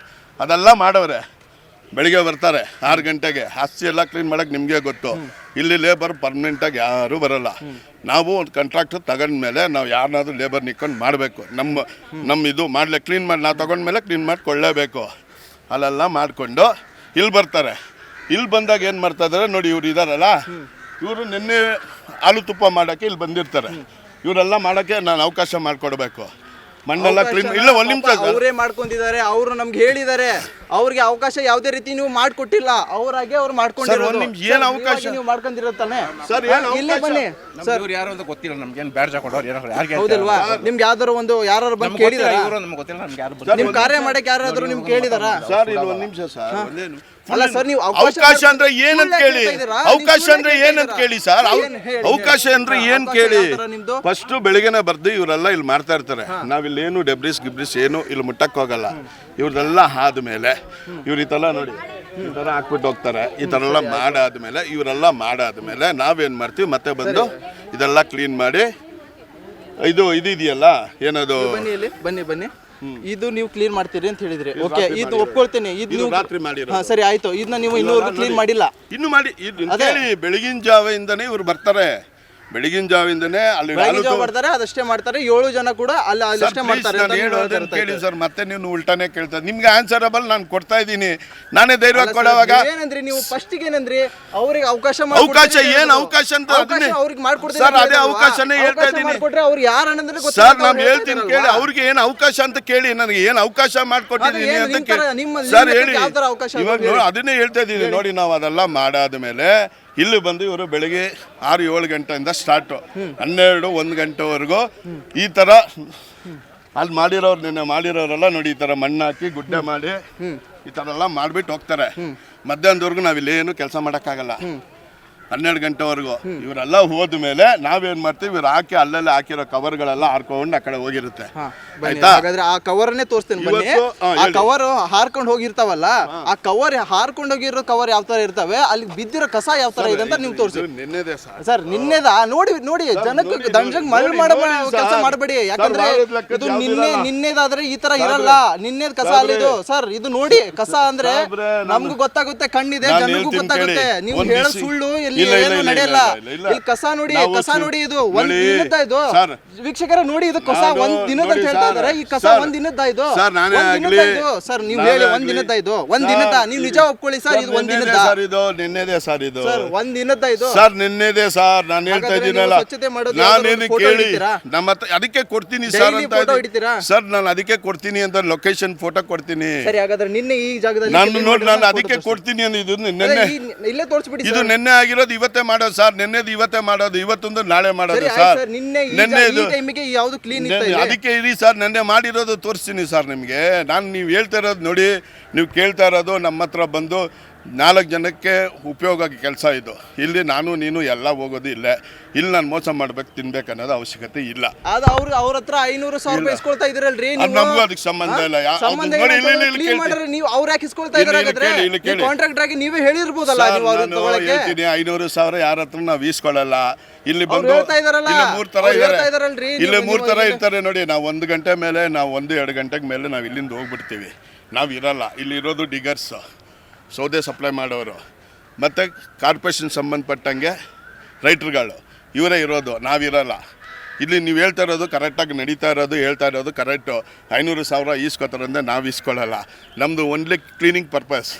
ಅದೆಲ್ಲ ಮಾಡವ್ರೆ. ಬೆಳಿಗ್ಗೆ ಬರ್ತಾರೆ 6 ಗಂಟೆಗೆ. ಹಸಿ ಎಲ್ಲ ಕ್ಲೀನ್ ಮಾಡೋಕೆ ನಿಮಗೆ ಗೊತ್ತು. ಇಲ್ಲಿ ಲೇಬರ್ ಪರ್ಮನೆಂಟಾಗಿ ಯಾರೂ ಬರೋಲ್ಲ. ನಾವು ಒಂದು ಕಾಂಟ್ರಾಕ್ಟ್ ತಗೊಂಡ್ಮೇಲೆ ನಾವು ಯಾರನ್ನಾದ್ರೂ ಲೇಬರ್ ನಿಕ್ಕೊಂಡು ಮಾಡಬೇಕು. ನಮ್ಮ ಇದು ಕ್ಲೀನ್ ಮಾಡಿ ನಾವು ತಗೊಂಡ್ಮೇಲೆ ಕ್ಲೀನ್ ಮಾಡಿ ಕೊಳ್ಳೇಬೇಕು. ಅಲ್ಲೆಲ್ಲ ಮಾಡಿಕೊಂಡು ಇಲ್ಲಿ ಬರ್ತಾರೆ. ಇಲ್ಲಿ ಬಂದಾಗ ಏನು ಮಾಡ್ತಾ ಇದ್ದಾರೆ ನೋಡಿ, ಇವ್ರು ಇದಾರಲ್ಲ, ಇವರು ನಿನ್ನೆ ಹಾಲು ತುಪ್ಪ ಮಾಡೋಕ್ಕೆ ಇಲ್ಲಿ ಬಂದಿರ್ತಾರೆ. ಇವರೆಲ್ಲ ಮಾಡೋಕ್ಕೆ ನಾನು ಅವಕಾಶ ಮಾಡಿಕೊಡ್ಬೇಕು. ಮಣ್ಣೆಲ್ಲ ಕ್ಲೀನ್ ಇಲ್ಲ. ಒಂದು ನಿಮಿಷ, ಅವರೇ ಮಾಡ್ಕೊಂಡಿದ್ದಾರೆ. ಅವರು ನಮ್ಗೆ ಹೇಳಿದ್ದಾರೆ. ಅವ್ರಿಗೆ ಅವಕಾಶ ಯಾವುದೇ ರೀತಿ ನೀವು ಮಾಡ್ಕೊಟ್ಟಿಲ್ಲ. ಅವ್ರಾಗೆ ಅವ್ರು ಮಾಡ್ಕೊಂಡಿರೋದು. ಏನು ಅವಕಾಶ ನೀವು ಮಾಡ್ಕೊಂಡಿರತ್ತಾನೆ ಸರ್? ಇಲ್ಲೇ ಬನ್ನಿ ಸರ್. ಇವ್ರು ಯಾರು ಅಂತ ಗೊತ್ತಿಲ್ಲ ನಮ್ಗೆ. ಏನು ಬ್ಯಾಡ್ಜ್ ಹಾಕೊಂಡವ್ರು ಯಾರು? ಹೌದಲ್ವಾ? ನಿಮ್ಗೆ ಯಾರು ಬಂದು ಕೇಳಿದಾರ? ನಮ್ಗೆ ಗೊತ್ತಿಲ್ಲ. ನಮ್ಗೆ ಯಾರು ನಿಮ್ ಕಾರ್ಯ ಮಾಡಕ್ಕೆ ಯಾರಾದ್ರೂ ನಿಮ್ಗೆ ಕೇಳಿದಾರ? ಸರ್ ಇಲ್ಲಿ ಒಂದು ನಿಮಿಷ ಸರ್. ಅಲ್ಲ ಸರ್, ನೀವು ಅವಕಾಶ ಅಂದ್ರೆ ಏನಂತ ಕೇಳಿ. ಅವಕಾಶ ಅಂದ್ರೆ ಏನಂತ ಕೇಳಿ ಸರ್. ಅವಕಾಶ ಅಂದ್ರೆ ಏನ್ ಕೇಳಿ. ಫಸ್ಟ್ ಬೆಳಿಗ್ಗೆನೆ ಬರ್ದು ಇವರೆಲ್ಲ ಇಲ್ಲಿ ಮಾಡ್ತಾ ಇರ್ತಾರೆ. ನಾವಿಲ್ಲಿ ಏನು ಗಿಬ್ರಿಸ್ ಏನು ಇಲ್ಲಿ ಮುಟ್ಟಕ್ ಹೋಗಲ್ಲ. ಇವ್ರದೆಲ್ಲ ಆದ್ಮೇಲೆ ಇವ್ರ ಈ ತರ ನೋಡಿ, ಈ ತರ ಹಾಕ್ಬಿಟ್ಟು ಹೋಗ್ತಾರೆ. ಈ ತರ ಎಲ್ಲ ಇವರೆಲ್ಲ ಮಾಡಾದ್ಮೇಲೆ ನಾವೇನ್ ಮಾಡ್ತೀವಿ, ಮತ್ತೆ ಬಂದು ಇದೆಲ್ಲ ಕ್ಲೀನ್ ಮಾಡಿ ಇದು ಇದೆಯಲ್ಲ ಏನದು. ಬನ್ನಿ ಇದು ನೀವು ಕ್ಲೀನ್ ಮಾಡ್ತೀರಿ ಅಂತ ಹೇಳಿದ್ರಿ. ಓಕೆ, ಇದು ಒಪ್ಕೊಳ್ತೀನಿ. ಇದು ರಾತ್ರಿ ಮಾಡಿರೋ. ಸರಿ ಆಯ್ತು. ಇದನ್ನ ನೀವು ಇನ್ನೂವರೆಗೂ ಕ್ಲೀನ್ ಮಾಡಿಲ್ಲ. ಇನ್ನು ಮಾಡಿ ಬೆಳಗಿನ ಜಾವದಿಂದನೇ ಇವ್ರು ಬರ್ತಾರೆ. ಬೆಳಗಿನ ಜಾವದಿಂದನೇ ಅಲ್ಲಿ ಬರ್ತಾರೆ, ಅದಷ್ಟೇ ಮಾಡ್ತಾರೆ. 7 ಜನ ಕೂಡ ಅಲ್ಲಿ ಅಷ್ಟೇ ಮಾಡ್ತಾರೆ ಕೇಳಿ ಸರ್. ಮತ್ತೆ ನೀವು ಉಲ್ಟಾನೇ ಕೇಳ್ತಾರೆ. ನಿಮ್ಗೆ ಆನ್ಸರಬಲ್ ನಾನು ಕೊಡ್ತಾ ಇದ್ದೀನಿ. ನಾನೇ ಧೈರ್ಯವಾಗಿ ಕೊಡುವಾಗ ಏನಂದ್ರಿ ನೀವು ಫಸ್ಟ್ ಏನಂದ್ರಿ? ಅವ್ರಿಗೆ ಅವಕಾಶ ಏನು ಅವಕಾಶ ಅಂತ ಅವ್ರಿಗೆ ಮಾಡ್ಕೊಡ್ತೀನಿ ಸರ್. ಅದೇ ಅವಕಾಶನೇ ಹೇಳ್ತಾ ಇದ್ದೀನಿ. ಅವ್ರು ಯಾರು ಅನ್ನೋದ್ರೆ ಸರ್ ನಾನು ಹೇಳ್ತೀನಿ ಕೇಳಿ. ಅವ್ರಿಗೆ ಏನು ಅವಕಾಶ ಅಂತ ಕೇಳಿ. ನನಗೆ ಏನು ಅವಕಾಶ ಮಾಡ್ಕೊಟ್ಟಿದ್ದೀನಿ ಅಂತ ಕೇಳಿ ಸರ್ ಹೇಳಿ. ಇವಾಗ ಅದನ್ನೇ ಹೇಳ್ತಾ ಇದ್ದೀನಿ ನೋಡಿ. ನಾವು ಅದೆಲ್ಲ ಮಾಡಾದ್ಮೇಲೆ ಇಲ್ಲಿ ಬಂದು ಇವರು ಬೆಳಿಗ್ಗೆ 6-7 ಗಂಟೆಯಿಂದ ಸ್ಟಾರ್ಟು 12-1 ಗಂಟೆವರೆಗೂ ಈ ಥರ ಅಲ್ಲಿ ನಿನ್ನೆ ಮಾಡಿರೋರೆಲ್ಲ ನೋಡಿ, ಈ ಥರ ಮಣ್ಣು ಹಾಕಿ ಗುಡ್ಡೆ ಮಾಡಿ ಈ ಥರ ಎಲ್ಲ ಮಾಡಿಬಿಟ್ಟು ಹೋಗ್ತಾರೆ. ಮಧ್ಯಾಹ್ನದವರೆಗೂ ನಾವಿಲ್ಲೇನು ಕೆಲಸ ಮಾಡೋಕ್ಕಾಗಲ್ಲ. 12 ಗಂಟೆವರೆಗೂ ಇವರೆಲ್ಲ ಹೋದ್ಮೇಲೆ ನಾವೇನ್ ಮಾಡ್ತೀವಿ, ಇವ್ರು ಅಲ್ಲೆಲ್ಲ ಹಾಕಿರೋ ಕವರ್ಗಳೆಲ್ಲ ಹಾರ್ಕೊಂಡು ಆ ಕಡೆ ಹೋಗಿರುತ್ತೆ. ಹಾಗಾದ್ರೆ ಆ ಕವರ್ನೇ ತೋರಿಸ್ತೇನೆ ಬನ್ನಿ. ಆ ಕವರ್ ಹಾರ್ಕೊಂಡು ಹೋಗಿರ್ತಾವಲ್ಲ, ಆ ಕವರ್ ಹಾರ್ಕೊಂಡು ಹೋಗಿರೋ ಕವರ್ ಯಾವ ತರ ಇರ್ತವೆ, ಅಲ್ಲಿ ಬಿದ್ದಿರೋ ಕಸ ಯಾವ ತರ ಇದೆ ಅಂತ ನೀವು ತೋರಿಸಿ. ಸರ್ ನಿನ್ನೆದ ನೋಡಿ ಜನಕ್ಕೆ ದಂಜಂಗ್ ಮರಳು ಮಾಡೋ ಕೆಲಸ ಮಾಡಬೇಡಿ. ಯಾಕಂದ್ರೆ ಇದು ನಿನ್ನೆದಾದ್ರೆ ಈ ತರ ಇರಲ್ಲ. ನಿನ್ನೆದ ಕಸ ಅಲ್ಲಿದು ಸರ್. ಇದು ನೋಡಿ ಕಸ ಅಂದ್ರೆ ನಮ್ಗೂ ಗೊತ್ತಾಗುತ್ತೆ, ಕಣ್ಣಿದೆ, ಜನಗೂ ಗೊತ್ತಾಗುತ್ತೆ. ನೀವು ಹೇಳೋ ಸುಳ್ಳು ಅಲ್ಲಿ ಇಲ್ಲ, ಇಲ್ಲ, ಏನು ಇಲ್ಲ, ನಡೆಯಲ್ಲ. ಇಲ್ಲ, ಇಲ್ಲ. ಇಲ್ಲಿ ಕಸ ನೋಡಿ, ನಾವು ಕಸ ನೋಡಿ, ಇದು ಒಂದ್ ನೋಡಿ, ದಿನದ ಇದು ಸರ್. ವೀಕ್ಷಕರ ನೋಡಿ, ಇದು ಕಸ ನಾನು ಒಂದ್ ದಿನದ ನೋಡಿ ಹೇಳ್ತಾ ಸರ್, ಇದಾರೆ. ಈ ಕಸ ಸರ್, ಒಂದ್ ದಿನದ ಇದು ಸರ್, ನಾನೇ ಒಂದ್ ದಿನದ ಆಗ್ಲಿ, ಇದು ಸರ್. ನೀವು ನಾನೇ ಹೇಳಿ ಒಂದ್ ಆಗ್ಲಿ. ದಿನದ ಇದು ಒಂದ್ ದಿನದ ನೀವು ನಿಜ ಒಪ್ಕೊಳ್ಳಿ ಸರ್. ಇದು ಒಂದ್ ದಿನದ ಸರ್, ಇದು ನಿನ್ನೆದೆ ಸರ್, ಇದು ಸರ್ ಒಂದ್ ದಿನದ ಇದು ಸರ್ ನಿನ್ನೆದೆ ಸರ್. ನಾನು ಹೇಳ್ತಾ ಹಾಗಾದ್ರೆ ಇದ್ದೀನಲ್ಲ, ನೀವು ಸ್ವಚ್ಛತೆ ಮಾಡೋದು ನಾನೇನು ಯಾವ್ದಾದ್ರು photo ಕೇಳಿ ಹಿಡಿತೀರಾ? ನಮ್ಮ ಹತ್ರ ಅದಕ್ಕೆ ಕೊಡ್ತೀನಿ ಸರ್ Daily ಅಂತ photo ಇದ್ದೀನಿ. ಹಿಡಿತೀರಾ? ಸರ್ ನಾನು ಅದಕ್ಕೆ ಕೊಡ್ತೀನಿ ಅಂತ ಲೊಕೇಶನ್ ಫೋಟೋ ಕೊಡ್ತೀನಿ. ಸರಿ, ಹಾಗಾದ್ರೆ ನಿನ್ನೆ ಈ ಜಾಗದಲ್ಲಿ ನಾನು clean ನೋಡಿ ನಾನು ಮಾಡಿರೋದನ್ನ ಅದಕ್ಕೆ photo ಕೊಡ್ತೀನಿ ಅನ್ನೋದು ತೋರಿಸಿ. ನಿನ್ನೆ ಇಲ್ಲೇ ತೋರಿಸ್ಬಿಡಿ ಇದು ಸರ್. ನಿನ್ನೆ ಆಗಿರೋದು ಇವತ್ತೇ ಮಾಡೋದು ಸರ್. ನಿನ್ನೆದು ಇವತ್ತೇ ಮಾಡೋದು, ಇವತ್ತೊಂದು ನಾಳೆ ಮಾಡೋದು ಸರಿ, ಆಯ್ತು ಸರ್. ಸರ್. ನಿನ್ನೆ ನಿನ್ನೆ ಈ ಇದು ಟೈಮಿಗೆ ಯಾವ್ದು ಕ್ಲೀನ್ ಇತ್ತು ಇಲ್ಲಿ? ಅದಕ್ಕೆ ಇರಿ ಸರ್, ನೆನ್ನೆ ಮಾಡಿರೋದು ತೋರಿಸ್ತೀನಿ ಸರ್ ನಿಮಗೆ. ನಾನು ನೀವು ಹೇಳ್ತಾ ಇರೋದು ನೋಡಿ, ನೀವು ಕೇಳ್ತಾ ಇರೋದು ನಮ್ಮ ಹತ್ರ ಬಂದು 4 ಜನಕ್ಕೆ ಉಪಯೋಗ ಕೆಲಸ ಇದು. ಇಲ್ಲಿ ನಾನು ನೀನು ಎಲ್ಲ ಹೋಗೋದು ಇಲ್ಲೇ. ಇಲ್ಲಿ ನಾನು ಮೋಸ ಮಾಡ್ಬೇಕು ತಿನ್ಬೇಕು ಅನ್ನೋದು ಅವಶ್ಯಕತೆ ಇಲ್ಲ. ಅದು ಅವ್ರ ಹತ್ರ 500,000 ರೂಪಾಯಿ ಇಸ್ಕೊಳ್ತಾ ಇದ್ರಲ್ರಿ ಅದು ನಮಗೂ ಅದಕ್ಕೆ ಸಂಬಂಧ ಇಲ್ಲ. ಸಂಬಂಧ ನೋಡಿ, ಇಲ್ಲಿ ಕ್ಲೀನ್ ಮಾಡಿದ್ರೆ ನೀವು ಅವ್ರು ಯಾಕೆ ಇಸ್ಕೊಳ್ತಾ ಇದಾರೆ? ಹಾಗಾದ್ರೆ ಇಲ್ಲಿ ಕೇಳಿ. ಕಾಂಟ್ರಾಕ್ಟರ್ ಆಗಿ ನೀವೇ ಹೇಳಿರ್ಬೋದಲ್ಲ ಸರ್, ನೀವು ಅದನ್ನ ನಾನು ತಗೊಳಕ್ಕೆ. ಹೇಳ್ತೀನಿ 500,000 ಯಾರ ಹತ್ರ ನಾವು ಈಸ್ಕೊಳ್ಳಲ್ಲ. ಇಲ್ಲಿ ಅವ್ರು ಬಂದು ಹೇಳ್ತಾ ಇದಾರಲ್ಲ, ಇಲ್ಲಿ 3 ತರ ಅವ್ರು ಇದ್ದಾರೆ. ಹೇಳ್ತಾ ಇದಾರಲ್ರಿ, ಇಲ್ಲಿ ನೀವು 3 ತರ ಇಲ್ಲಿ- ಇರ್ತಾರೆ ನೋಡಿ. ನಾವು 1 ಗಂಟೆ ಮೇಲೆ, ನಾವು 1-2 ಗಂಟೆಗೆ ಮೇಲೆ ನಾವು ಇಲ್ಲಿಂದ ಹೋಗ್ಬಿಡ್ತೀವಿ. ನಾವು ಇರಲ್ಲ. ಇಲ್ಲಿ ಇರೋದು ಡಿಗರ್ಸ್, ಸೌದೆ ಸಪ್ಲೈ ಮಾಡೋರು, ಮತ್ತು ಕಾರ್ಪೊರೇಷನ್ ಸಂಬಂಧಪಟ್ಟಂಗೆ ರೈಟ್ರುಗಳು, ಇವರೇ ಇರೋದು. ನಾವಿರಲ್ಲ ಇಲ್ಲಿ. ನೀವು ಹೇಳ್ತಾ ಇರೋದು ಕರೆಕ್ಟಾಗಿ ನಡೀತಾ ಇರೋದು, ಹೇಳ್ತಾ ಇರೋದು ಕರೆಕ್ಟು. 500,000 ಈಸ್ಕೊತಾರಂದರೆ ನಾವು ಈಸ್ಕೊಳ್ಳಲ್ಲ. ನಮ್ಮದು ಓನ್ಲಿ ಕ್ಲೀನಿಂಗ್ ಪರ್ಪಸ್.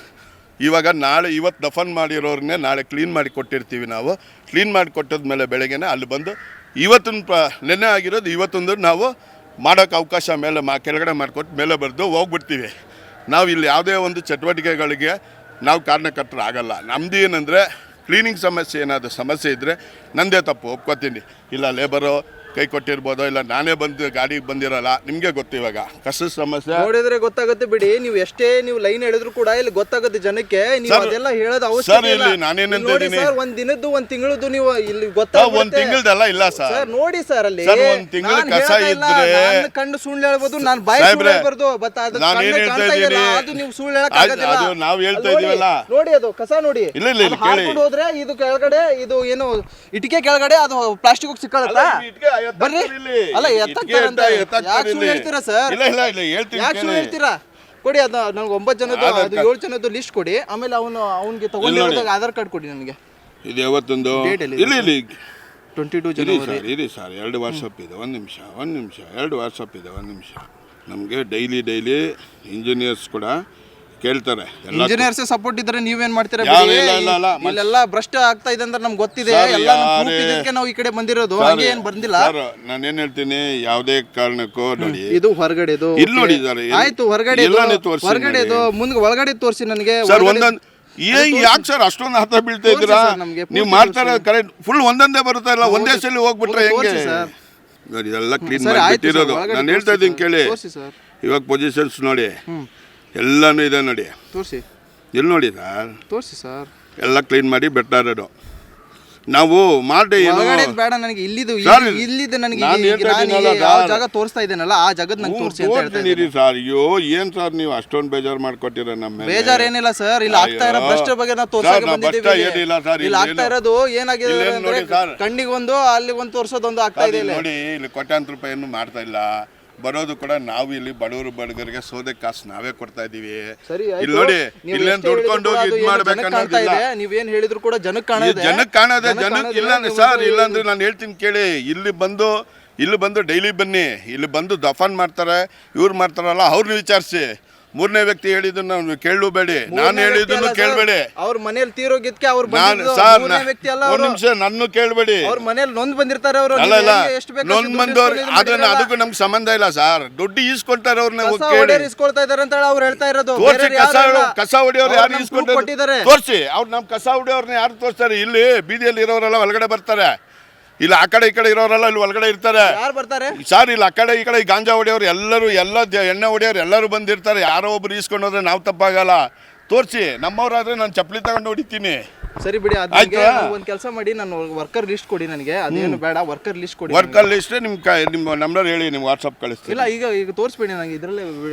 ಇವಾಗ ಇವತ್ತು ದಫನ್ ಮಾಡಿರೋರನ್ನೇ ನಾಳೆ ಕ್ಲೀನ್ ಮಾಡಿ ಕೊಟ್ಟಿರ್ತೀವಿ ನಾವು. ಕ್ಲೀನ್ ಮಾಡಿ ಕೊಟ್ಟದ್ಮೇಲೆ ಬೆಳಗ್ಗೆನೇ ಅಲ್ಲಿ ಬಂದು ಇವತ್ತಿನ ನೆನ್ನೆ ಆಗಿರೋದು ಇವತ್ತೊಂದು ನಾವು ಮಾಡೋಕ್ಕೆ ಅವಕಾಶ ಮೇಲೆ ಕೆಳಗಡೆ ಮಾಡಿಕೊಟ್ಟು ಮೇಲೆ ಬರೆದು ಹೋಗ್ಬಿಡ್ತೀವಿ. ನಾವು ಇಲ್ಲಿ ಯಾವುದೇ ಒಂದು ಚಟುವಟಿಕೆಗಳಿಗೆ ನಾವು ಕಾರಣಕರ್ತರು ಆಗಲ್ಲ. ನಮ್ಮದು ಏನಂದರೆ ಕ್ಲೀನಿಂಗ್ ಸಮಸ್ಯೆ, ಏನಾದರೂ ಸಮಸ್ಯೆ ಇದ್ದರೆ ನಂದೇ ತಪ್ಪು ಒಪ್ಕೋತೀನಿ. ಇಲ್ಲ ಲೇಬರು ಕೈ ಕೊಟ್ಟಿರ್ಬೋದೋ, ಇಲ್ಲ ನಾನೇ ಬಂದು ಗಾಡಿಗೆ ಬಂದಿರಲ್ಲ. ನಿಮಗೆ ಗೊತ್ತು ಇವಾಗ ಕಸದ ಸಮಸ್ಯೆ ನೋಡಿದ್ರೆ ಗೊತ್ತಾಗುತ್ತೆ ಬಿಡಿ. ನೀವು ಎಷ್ಟೇ ನೀವು ಲೈನ್ ಹೇಳಿದ್ರು ಕೂಡ ಇಲ್ಲಿ ಗೊತ್ತಾಗುತ್ತೆ ಜನಕ್ಕೆ. ನೀವು ಸರ್, ಅದೆಲ್ಲ ಹೇಳೋದು ಸರ್, ಅವಶ್ಯಕತೆ ಇಲ್ಲ. ಇಲ್ಲಿ ನಾನೇನಂತ ನೋಡಿ ಇದ್ದೀನಿ, ಸರ್, ಒಂದ್ ದಿನದ್ದು ಒಂದ್ ತಿಂಗಳದ್ದು ನೀವು ಇಲ್ಲಿ ಒಂದು ಗೊತ್ತಾಗುತ್ತೆ. ತಿಂಗಳದಲ್ಲ ಇಲ್ಲ ಸರ್. ಸರ್ ನೋಡಿ ಸರ್, ಅಲ್ಲಿ ಸರ್, ಒಂದ್ ತಿಂಗಳ ಕಸ ಇದ್ರೆ ನಾನು ಕಣ್ಣು ಸುಳ್ಳು ಹೇಳ್ಬೋದು, ನಾನು ಬಾಯಿ ಸುಳ್ಳು ಹೇಳ್ಬಾರ್ದು. ನಾನು ಏನ್ ಹೇಳ್ತಾ ಇದ್ದೀನಿ, ಅದು ನೀವು ಸುಳ್ಳು ಹೇಳಕ್ ಆಗೋದಿಲ್ಲ. ಅದು ನಾವು ಹೇಳ್ತಾ ಅಲ್ಲಿ ಇದೀವಲ್ಲ. ನೋಡಿ ಅದು ಕಸ ನೋಡಿ, ಇಲ್ಲ, ಇಲ್ಲ, ಇಲ್ಲಿ ಅದು ಹಾರ್ಕೊಂಡು ಹೋದ್ರೆ ಇದು ಕೆಳಗಡೆ, ಇದು ಏನು ಇಟಿಕೆ ಕೆಳಗಡೆ ಅದು ಪ್ಲಾಸ್ಟಿಕ್ ಹೋಗಿ ಸಿಕ್ಕಳತ್ತಾ? ಬರ್ರಿ. ಅಲ್ಲ, ಎತ್ತಾಕ್ತಾರಂತೆ. ಯಾಕೆ ಸುಳ್ಳು ಹೇಳ್ತೀರಾ ಸರ್? ಇಲ್ಲ ಇಲ್ಲ ಇಲ್ಲ ಹೇಳ್ತೀನಿ ಯಾಕೆ ಸುಳ್ಳು ಕೇಳಿ. ಹೇಳ್ತೀರಾ? ಕೊಡಿ, ಅದು ನನಗೆ 9 ಜನದ್ದು, ಅದು 7 ಜನದ್ದು ಲಿಸ್ಟ್ ಕೊಡಿ. ಆಮೇಲೆ ಅವನಿಗೆ ತಗೊಂಡಿರೋದಾಗ ಆಧಾರ್ ಕಾರ್ಡ್ ಕೊಡಿ ನನಗೆ. ಇದು ಯಾವತ್ತೊಂದು Date ಎಲ್ಲಿ? ಇಲ್ಲಿ 22 ಇರಿ ಜನವರಿ. ಇರಿ ಸರ್, 2 ವಾಟ್ಸಪ್ ಇದೆ. ಒಂದು ನಿಮಿಷ 2 ವಾಟ್ಸಪ್ ಇದೆ. 1 ನಿಮಿಷ. ನಮಗೆ ಡೈಲಿ ಇಂಜಿನಿಯರ್ಸ್ ಕೂಡ ಕೇಳ್ತಾರೆ. ಇಂಜಿನಿಯರ್ಸ್ ಸಪೋರ್ಟ್ ಇದ್ರೆ ನೀವೇನ್ ಮಾಡ್ತೀರಾ? ಯಾವ ಬಿಡಿ. ಇಲ್ಲ, ಇಲ್ಲ, ಇಲ್ಲ. ಇಲ್ಲೆಲ್ಲ ಭ್ರಷ್ಟ ಆಗ್ತಾ ಇದೆ ಅಂತ ನಮ್ಗೆ ಗೊತ್ತಿದೆ. ಸರ್, ಎಲ್ಲ ಇದಕ್ಕೆ ನಾವು ಈ ಕಡೆ ಬಂದಿರೋದು, ಹಂಗೆ ಏನ್ ಬಂದಿಲ್ಲ. ಸರ್, ನಾನೇನ್ ಹೇಳ್ತೀನಿ, ಯಾವುದೇ ಕಾರಣಕ್ಕೂ ನೋಡಿ, ಇದು ಹೊರಗಡೆದು. ಇಲ್ಲಿ ನೋಡಿ ಸರ್, ಆಯ್ತು, ಹೊರಗಡೆ ಎಲ್ಲಾನೇ ತೋರಿಸಿ ಹೊರಗಡೆದು, ಮುಂದೆ ಒಳಗಡೆ ತೋರಿಸಿ ನನಗೆ. ಸರ್. ಒಂದೊಂದು ಯಾಕೆ ಸರ್ ಅಷ್ಟೊಂದು ಹತ್ತ ಬೀಳ್ತಾ ಇದ್ದೀರಾ? ಸರ್, ನಮ್ಗೆ ನೀವು ಮಾಡ್ತಾ ಇರೋದು ಕರೆಕ್ಟ್. ಫುಲ್ ಒಂದೊಂದೇ ಬರುತ್ತಾ ಇಲ್ಲ, ಒಂದೇ ಸಲ ಹೋಗ್ಬಿಟ್ರೆ ಹೆಂಗೆ? ಸರ್. ನೋಡಿ, ಇದೆಲ್ಲ ಕ್ಲೀನ್ ಸರ್, ಆಯ್ತು ಸರ್, ಮಾಡಿಬಿಟ್ಟಿರೋದು. ಒಳಗಡೆ ನಾನು ಹೇಳ್ತಾ ಇದ್ದೀನಿ ಕೇಳಿ. ತೋರಿಸಿ ಸರ್. ಇವಾಗ ಪೊಸಿಷನ್ಸ್ ನೋಡಿ, ಎಲ್ಲಾನು ಇದೆ ನೋಡಿ. ತೋರಿಸಿ. ಎಲ್ಲಿ ನೋಡಿ ಸರ್, ತೋರಿಸಿ ಸರ್. ಎಲ್ಲ ಕ್ಲೀನ್ ಮಾಡಿ ಬೆಟ್ಟ ಇರೋದು. ನಾವು ಮಾಡಿ ಏನು ಒಳಗಡೆ ಬೇಡ ನನಗೆ, ಇಲ್ಲಿದು ಸರ್, ಇಲ್ಲಿದ್ದು ನನಗೆ. ನಾನು ಹೇಳ್ತಾ ಇದ್ದೀನಲ್ಲ ಯಾವ ಸರ್. ಜಾಗ ತೋರಿಸ್ತಾ ಇದ್ದೇನಲ್ಲ ಆ ಜಾಗದ ನಂಗೆ ತೋರಿಸಿ ಅಂತ ಹೇಳ್ತಾ ತೋರಿಸ್ತೀನಿ ಇದ್ದೀನಿ. ಸರ್. ಅಯ್ಯೋ ಏನ್ ಸರ್ ನೀವು ಅಷ್ಟೊಂದು ಬೇಜಾರು ಮಾಡ್ಕೊಟ್ಟಿರ ನಮ್ಮ ಮೇಲೆ? ಬೇಜಾರೇನಿಲ್ಲ ಸರ್, ಇಲ್ಲಿ ಆಗ್ತಾ ಇರೋ ಅಯ್ಯೋ. ಭ್ರಷ್ಟ ಬಗ್ಗೆ ನಾವು ಸರ್, ತೋರ್ಸಕ್ಕೆ ನಾವು ಬಂದಿದ್ದೀವಿ. ಭ್ರಷ್ಟ ಏನಿಲ್ಲ ಸರ್, ಇಲ್ಲಿ ಆಗ್ತಾ ಇರೋದು ಏನಾಗಿದೆ ಇಲ್ಲೇನು ಅಂದ್ರೆ ನೋಡಿ ಸರ್. ಕಣ್ಣಿಗೆ ಒಂದು ಅಲ್ಲಿ ಒಂದು ತೋರ್ಸೋದೊಂದು ಆಗ್ತಾ ಇದೆ ಇಲ್ಲಿ. ನೋಡಿ, ಇಲ್ಲಿ ಕೋಟ್ಯಾಂತರ ರೂಪಾಯಿಯನ್ನು ಮಾಡ್ತಾ ಇಲ್ಲ. ಬರೋದು ಕೂಡ ನಾವು ಇಲ್ಲಿ ಬಡವರು ಬಡಗರಿಗೆ ಸೋದೆ ಕಾಸು ನಾವೇ ಕೊಡ್ತಾ ಇದೀವಿ. ಸರಿ, ಇಲ್ಲಿ ನೋಡಿ, ಇಲ್ಲೇನು ದುಡ್ಕೊಂಡು ಹೋಗಿ ಇದು ಮಾಡ್ಬೇಕನ್ನೋದಿಲ್ಲ. ನೀವೇನ್ ಹೇಳಿದ್ರು ಕೂಡ ಜನಕ್ಕೆ ಕಾಣೋದು. ಜನಕ್ಕೆ ಕಾಣೋದೆ. ಜನಕ್ಕೆ ಇಲ್ಲ ಸರ್, ಇಲ್ಲಾಂದ್ರೆ ನಾನು ಹೇಳ್ತೀನಿ ಕೇಳಿ. ಇಲ್ಲಿ ಬಂದು ಡೈಲಿ ಬನ್ನಿ. ಇಲ್ಲಿ ಬಂದು ದಫನ್ ಮಾಡ್ತಾರೆ, ಇವ್ರು ಮಾಡ್ತಾರಲ್ಲ, ಅವ್ರನ್ನ ವಿಚಾರಿಸಿ. 3ನೇ ವ್ಯಕ್ತಿ ಹೇಳಿದ್ದನ್ನು ನಾವು ಕೇಳಬೇಡಿ, ನಾನು ಹೇಳಿದ್ದನ್ನು ಕೇಳಬೇಡಿ. ಅವ್ರ ಮನೇಲಿ ತೀರೋಗಿದ್ಕೆ ಅವ್ರು ನಾನು ಸರ್, ವ್ಯಕ್ತಿ ಅಲ್ಲ. ಒಂದು ನಿಮಿಷ, ನನ್ನ ಕೇಳಬೇಡಿ. ಅವ್ರ ಮನೇಲಿ ನೊಂದ್ ಬಂದಿರ್ತಾರೆ ಅವರು. ಅಲ್ಲ ಇಲ್ಲ, ನೊಂದ್ ಬಂದವ್ರು ಅದನ್ನ ಅದಕ್ಕೂ ನಮ್ಗೆ ಸಂಬಂಧ ಇಲ್ಲ ಸರ್. ದುಡ್ಡು ಈಸ್ಕೊಂತಾರೆ ಅವ್ರನ್ನ ಕೇಳಿ. ಇಸ್ಕೊಳ್ತಾ ಇದಾರೆ ಅಂತ ಅವ್ರು ಹೇಳ್ತಾ ಇರೋದು. ತೋರ್ಸಿ, ಕಸ ಹೊಡಿಯೋರು ಯಾರು ಈಸ್ಕೊಟ್ಟಿದ್ದಾರೆ ತೋರಿಸಿ. ಅವ್ರು ನಮ್ ಕಸ ಹೊಡಿಯೋರ್ನ ಯಾರು ತೋರಿಸ್ತಾರೆ? ಇಲ್ಲಿ ಬೀದಿಯಲ್ಲಿ ಇರೋರೆಲ್ಲ ಒಳಗಡೆ ಬರ್ತಾರೆ. ಇಲ್ಲ ಆ ಕಡೆ ಈ ಕಡೆ ಇರೋರೆಲ್ಲ ಇಲ್ಲಿ ಒಳಗಡೆ ಇರ್ತಾರೆ. ಯಾರು ಬರ್ತಾರೆ ಸರ್? ಇಲ್ಲ ಆ ಕಡೆ ಈ ಕಡೆ ಗಾಂಜಾ ಹೊಡೆಯೋರು ಎಲ್ಲರೂ, ಎಣ್ಣೆ ಹೊಡೆಯೋರು ಎಲ್ಲರೂ ಬಂದಿರ್ತಾರೆ. ಯಾರೋ ಒಬ್ರು ಈಸ್ಕೊಂಡು ಹೋದ್ರೆ ನಾವು ತಪ್ಪಾಗಲ್ಲ. ತೋರಿಸಿ. ನಮ್ಮವ್ರಾದ್ರೆ ನಾನು ಚಪ್ಪಲಿ ತಗೊಂಡು ಹೊಡಿತೀನಿ. ಸರಿ ಬಿಡಿ. ಆಯ್ತಾ? ಒಂದ್ ಕೆಲಸ ಮಾಡಿ, ನಾನು ವರ್ಕರ್ ಲಿಸ್ಟ್ ಕೊಡಿ ನನಗೆ. ಅದೇನು ಬೇಡ, ವರ್ಕರ್ ಲಿಸ್ಟ್ ಕೊಡಿ. ವರ್ಕರ್ ಲಿಸ್ಟ್ ನಿಮ್ಮ ನಂಬರ್ ಹೇಳಿ, ನೀವು ವಾಟ್ಸಪ್ ಕಳಿಸ್ತೀನಿ. ಇಲ್ಲ, ಈಗ ತೋರಿಸ್ಬೇಡಿ ನನಗೆ ಇದ್ರಲ್ಲೇ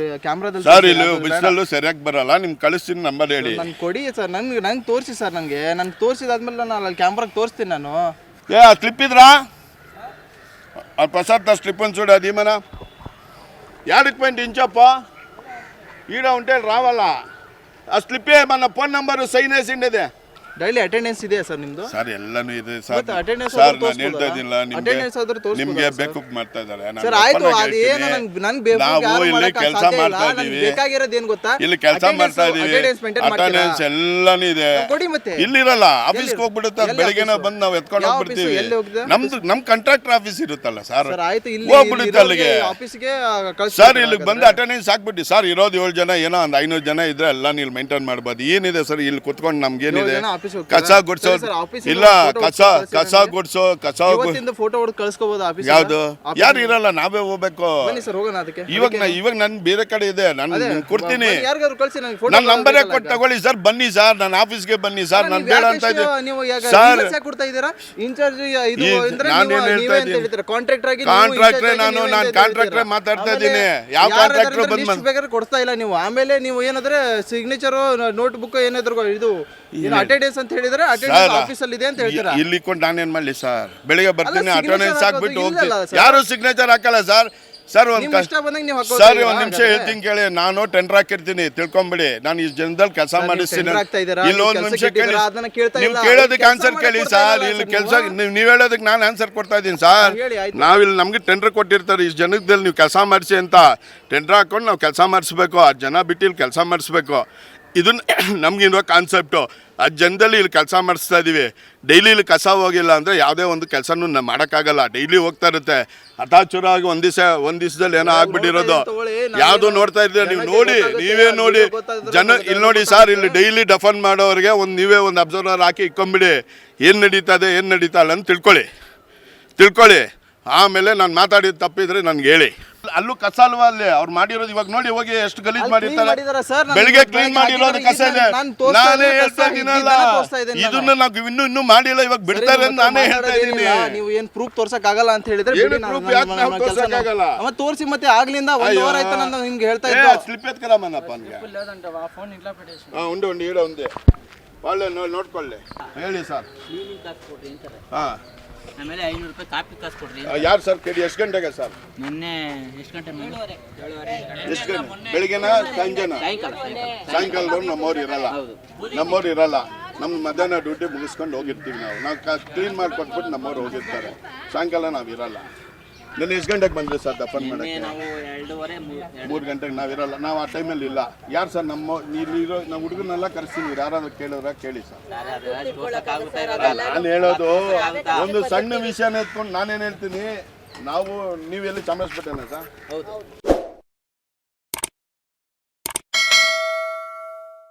ಕ್ಯಾಮ್ರಾದಲ್ಲಿ. ಸರ್, ಇಲ್ಲಿ ಬಿಸಿಲಲ್ಲೂ ಸರಿಯಾಗಿ ಬರಲ್ಲ. ನಿಮ್ಗೆ ಕಳಿಸ್ತೀನಿ, ನಂಬರ್ ಹೇಳಿ. ನನ್ಗೆ ಕೊಡಿ ಸರ್. ನಂಗೆ ತೋರಿಸಿ ಸರ್. ನನ್ಗೆ ತೋರಿಸಿದಾದ್ಮೇಲೆ ನಾನು ಅಲ್ಲಿ ಕ್ಯಾಮ್ರಾಗೆ ತೋರಿಸ್ತೀನಿ ನಾನು. ఆ స్లిప్ ఇదిరా ప్రసాద్ స్లిప్ అని చూడు. అది మన యాడికి పోయింది ఇంచప్ప ఈడ ఉంటే రావాలా? ఆ స్లిప్ మన ఫోన్ నంబర్ సైన్ వేసిండేదే. ಡೈಲಿ ಅಟೆಂಡೆನ್ಸ್ ಇದೆಯಾ ಸರ್ ನಿಮ್ದು? ಸರ್ ಎಲ್ಲಾನು ಇದೆ ಸರ್. ಮತ್ತೆ attendance ಸರ್ ಆದ್ರೂ ನಾನು ಹೇಳ್ತಾ ಇದ್ದಿಲ್ಲ Attendance ಆದ್ರೂ ತೋರಿಸ್ಬೋದಾ ನಿಮ್ಗೆ ಸರ್? ಬೇಕಪ್ ಮಾಡ್ತಾ ಇದ್ದಾರೆ. ಸರ್ ಆಯ್ತು, ಅದೇನು ನನ್ಗೆ ನಾವು ಇಲ್ಲಿ ಕೆಲಸ ಮಾಡ್ತಾ ಇದೀವಿ. ಬೇಕಾಗಿರೋದು ಏನ್ ಗೊತ್ತಾ, ಇಲ್ಲಿ ಕೆಲಸ ಮಾಡ್ತಾ ಇದೀವಿ. ಅಟೆಂಡೆನ್ಸ್ ಎಲ್ಲಾನು ಇದೆ. ಕೊಡಿ ಮತ್ತೆ. ಇಲ್ಲಿರಲ್ಲ, ಆಫೀಸ್ಗೆ ಹೋಗ್ಬಿಡುತ್ತೆ. ಬೆಳಿಗ್ಗೆನ ಬಂದು ನಾವು ಎತ್ಕೊಂಡು ಹೋಗ್ಬಿಡ್ತೀವಿ. ನಮ್ ಕಾಂಟ್ರಾಕ್ಟರ್ ಆಫೀಸ್ ಇರುತ್ತಲ್ಲ ಸರ್, ಸರ್ ಆಯ್ತು, ಇಲ್ಲಿ ಹೋಗ್ಬಿಡುತ್ತೆ ಅಲ್ಲಿಗೆ. ಆಫೀಸ್ಗೆ ಸರ್ ಇಲ್ಲಿಗೆ ಬಂದು ಅಟೆಂಡೆನ್ಸ್ ಹಾಕ್ಬಿಟ್ಟು ಸರ್ ಇರೋದು 7 ಜನ, ಏನೋ ಒಂದು 500 ಜನ ಇದ್ರೆ ಎಲ್ಲ ನೀವು ಮೇಂಟೈನ್ ಮಾಡ್ಬೋದು. ಏನಿದೆ ಸರ್ ಇಲ್ಲಿ ಕುತ್ಕೊಂಡು ನಮ್ಗೇನಿದೆ, ಕಸ ಗುಡ್ಸೋ ಇಲ್ಲ, ಕಸ ಗುಡ್ಸೋ ಫೋಟೋ ಹೊಡೆದು ಕಳ್ಸ್ಕೋಬಹುದು ಆಫೀಸ್. ಯಾವ್ದು ಯಾರು ಇರಲ್ಲ, ನಾವೇ ಹೋಗ್ಬೇಕು. ಬನ್ನಿ ಸರ್ ಹೋಗೋಣ ಅದಕ್ಕೆ. ಇವಾಗ ನನ್ ಬೇರೆ ಕಡೆ ಇದೆ, ನಾನು ಕೊಡ್ತೀನಿ. ಯಾರಿಗಾದ್ರು ಕಳ್ಸಿ ನನಗೆ ಫೋಟೋ. ನನ್ನ ನಂಬರೇ ಕೊಟ್ಟು ತಗೊಳ್ಳಿ ಸರ್. ಬನ್ನಿ ಸರ್, ನನ್ನ ಆಫೀಸ್ಗೆ ಬನ್ನಿ ಸರ್. ನಾನು ಬೇಡ ಅಂತ ಇದ್ದೀನಿ ನೀವು ಸರ್. ಕೊಡ್ತಾ ಇದ್ದೀರಾ ಇನ್ಚಾರ್ಜ್ ಇದು ಅಂದ್ರೆ ನಾನೇನ್ ಹೇಳ್ತಾ ಇದ್ದೀನಿ, ಕಾಂಟ್ರಾಕ್ಟರ್ ಆಗಿ ಕಾಂಟ್ರಾಕ್ಟ್ರೇ ನಾನು ಕಾಂಟ್ರಾಕ್ಟ್ರೇ ಮಾತಾಡ್ತಾ ಇದ್ದೀನಿ. ಯಾವ ಕಾಂಟ್ರಾಕ್ಟರ್ ಬಂದ್ ಬೇಕಾದ್ರೆ ಕೊಡ್ತಾ ಇಲ್ಲ ನೀವು. ಆಮೇಲೆ ನೀವು ಏನಾದ್ರೆ ಸಿಗ್ನೇಚರ್ ನೋಟ್ ಬುಕ್ ಏನಾದ್ರು ಇದು ಅಟೆಂಡೆನ್ಸ್ ಅಂತ ಹೇಳಿದ್ರೆ ಅಟೆಂಡೆನ್ಸ್ ಆಫೀಸ್ ಅಲ್ಲಿ ಇದೆ ಅಂತ ಹೇಳ್ತೀರಾ. ಇಲ್ಲಿ ಕೊಂಡು ನಾನೇನ್ ಮಾಡ್ಲಿ ಸರ್? ಬೆಳಿಗ್ಗೆ ಬರ್ತೀನಿ, signature ಅಟೆಂಡೆನ್ಸ್ ಹಾಕ್ಬಿಟ್ಟು ಹಾಕೋದು ಹೋಗ್ತೀನಿ. ಇಲ್ಲ ಯಾರು ಸಿಗ್ನೇಚರ್ ಹಾಕಲ್ಲ ಸರ್. ಸರ್ ನಿಮ್ ಇಷ್ಟ ಬಂದಂಗೆ ನೀವು ಹಾಕೋದು. ಸರ್ ಒಂದ್ ನಿಮಿಷ ಹೇಳ್ತೀನಿ ಕೇಳಿ. ನಾನು ಟೆಂಡರ್ ಹಾಕಿರ್ತೀನಿ, ತಿಳ್ಕೊಂಬಿಡಿ. ನಾನು ಇಷ್ಟು ಜನದಲ್ಲಿ ಕೆಲಸ ಮಾಡಿಸ್ತೀನಿ. ಇಲ್ಲಿ ಒಂದ್ ನಿಮಿಷ ಕೇಳಿ, ನೀವು ಕೇಳೋದಕ್ಕೆ ಆನ್ಸರ್ ಕೇಳಿ ಸರ್. ಇಲ್ಲಿ ಕೆಲಸ ನೀವು ಹೇಳೋದಕ್ಕೆ ನಾನು ಆನ್ಸರ್ ಕೊಡ್ತಾ ಇದ್ದೀನಿ ಸರ್. ನಾವಿಲ್ಲಿ ನಮ್ಗೆ ಟೆಂಡರ್ ಕೊಟ್ಟಿರ್ತಾರೆ, ಇಷ್ಟು ಜನದಲ್ಲಿ ನೀವು ಕೆಲಸ ಮಾಡಿಸಿ ಅಂತ. ಟೆಂಡರ್ ಹಾಕೊಂಡು ನಾವು ಕೆಲಸ ಮಾಡಿಸ್ಬೇಕು, 10 ಜನ ಬಿಟ್ಟು ಇಲ್ಲಿ ಕೆಲಸ ಮಾಡಿಸ್ಬೇಕು. ಇದನ್ನ ನಮ್ಗಿರೋ ಕಾನ್ಸೆಪ್ಟು. 10 ಜನದಲ್ಲಿ ಇಲ್ಲಿ ಕೆಲಸ ಮಾಡಿಸ್ತಾ ಇದ್ದೀವಿ. ಡೈಲಿ ಇಲ್ಲಿ ಕಸ ಹೋಗಿಲ್ಲ ಅಂದರೆ ಯಾವುದೇ ಒಂದು ಕೆಲಸನೂ ಮಾಡೋಕ್ಕಾಗಲ್ಲ. ಡೈಲಿ ಹೋಗ್ತಾ ಇರುತ್ತೆ. ಹಠಾಚುರಾಗಿ ಒಂದು ದಿವಸದಲ್ಲಿ ಏನೋ ಆಗ್ಬಿಟ್ಟಿರೋದು. ಯಾವುದು ನೋಡ್ತಾ ಇದ್ದೀರಾ ನೀವು? ನೋಡಿ, ನೀವೇ ನೋಡಿ. ಇಲ್ಲಿ ನೋಡಿ ಸರ್, ಇಲ್ಲಿ ಡೈಲಿ ಡಫನ್ ಮಾಡೋರಿಗೆ ನೀವೇ ಒಂದು ಅಬ್ಸರ್ವರ್ ಹಾಕಿ ಇಕ್ಕೊಂಬಿಡಿ. ಏನು ನಡೀತದೆ ಏನು ನಡೀತಾ ಇಲ್ಲ ಅಂತ ತಿಳ್ಕೊಳ್ಳಿ. ಆಮೇಲೆ ನಾನು ಮಾತಾಡಿದ ತಪ್ಪಿದ್ರೆ ನನ್ಗೆ ಹೇಳಿ. ಅಲ್ಲೂ ಕಸ ಅಲ್ವಾ ಅಲ್ಲಿ ಅವ್ರು ಮಾಡಿರೋದು? ಇವಾಗ ನೋಡಿ, ಹೋಗಿ ಎಷ್ಟು ಗಲೀಜ್ ಮಾಡಿರ್ತಾರೆ. ಬೆಳಿಗ್ಗೆ ಕ್ಲೀನ್ ಮಾಡಿರೋದು ಕಸ ಇದೆ. ನಾನೇ ಹೇಳ್ತಾ ಇದ್ದೀನಲ್ಲ, ಇದನ್ನ ನಾವು ಇನ್ನೂ ಮಾಡಿಲ್ಲ, ಇವಾಗ ಬಿಡ್ತಾರೆ ಅಂತ ನಾನೇ ಹೇಳ್ತಾ ಇದ್ದೀನಿ. ನೀವು ಏನ್ ಪ್ರೂಫ್ ತೋರ್ಸಕ್ ಆಗಲ್ಲ ಅಂತ ಹೇಳಿದ್ರೆ ತೋರಿಸಿ. ಮತ್ತೆ ಆಗ್ಲಿಂದ 1 ಅವರ್ ಆಯ್ತು ನಾನು ನಿಮ್ಗೆ ಹೇಳ್ತಾ ಇದ್ದೆ. ಸ್ಲಿಪ್ ಎತ್ಕರಮ್ಮನಪ್ಪ ನನಗೆ ಉಂಡು ಈಡ ಒಂದೇ ಒಳ್ಳೆ ನೋಡ್ಕೊಳ್ಳಿ. ಹೇಳಿ ಸರ್. ಹಾಂ, ಆಮೇಲೆ 500 ರೂಪಾಯಿ ಕಾಪಿ ಕಾಸು ಕೊಡ್ರಿ. ಯಾರು ಸರ್ ಕೇಳಿ? ಎಷ್ಟು ಗಂಟೆಗೆ ಸರ್? ನಿನ್ನೆ ಎಷ್ಟು ಗಂಟೆ? 7:30. ಎಷ್ಟು ಗಂಟೆ? ಬೆಳಿಗ್ಗೆನ ಸಂಜೆನ? ಸಾಯಂಕಾಲ ನಮ್ಮವ್ರು ಇರಲ್ಲ. ನಮ್ಮ ಮಧ್ಯಾಹ್ನ ಡ್ಯೂಟಿ ಮುಗಿಸ್ಕೊಂಡು ಹೋಗಿರ್ತೀವಿ. ನಾವು ಕ್ಲೀನ್ ಮಾಡಿಕೊಟ್ಬಿಟ್ಟು ನಮ್ಮವ್ರು ಹೋಗಿರ್ತಾರೆ. ಸಾಯಂಕಾಲ ನಾವು ಇರಲ್ಲ. ನಿನ್ನೆ ಎಷ್ಟು ಗಂಟೆಗೆ ಬಂದ್ರಿ ಸರ್ ದಫನ್ ಮಾಡೋಕ್ಕೆ? ನಾವು 2:30 3 ಗಂಟೆಗೆ ನಾವಿರಲ್ಲ. ನಾವು ಆ ಟೈಮಲ್ಲಿ ಇಲ್ಲ. ಯಾರು ಸರ್? ಇಲ್ಲಿರೋ ನಾವು ಹುಡುಗನೆಲ್ಲ ಕರೆಸ್ತೀವಿ. ಯಾರಾದ್ರೂ ಕೇಳಿದ್ರೆ ಕೇಳಿ ಸರ್. ನಾನು ಹೇಳೋದು ಒಂದು ಸಣ್ಣ ವಿಷಯನ ಎತ್ಕೊಂಡು ನಾನೇನು ಹೇಳ್ತೀನಿ, ನೀವೆಲ್ಲಿ ಚಾಮರಾಜಪೇಟೆನಾ ಸರ್? ಹೌದು.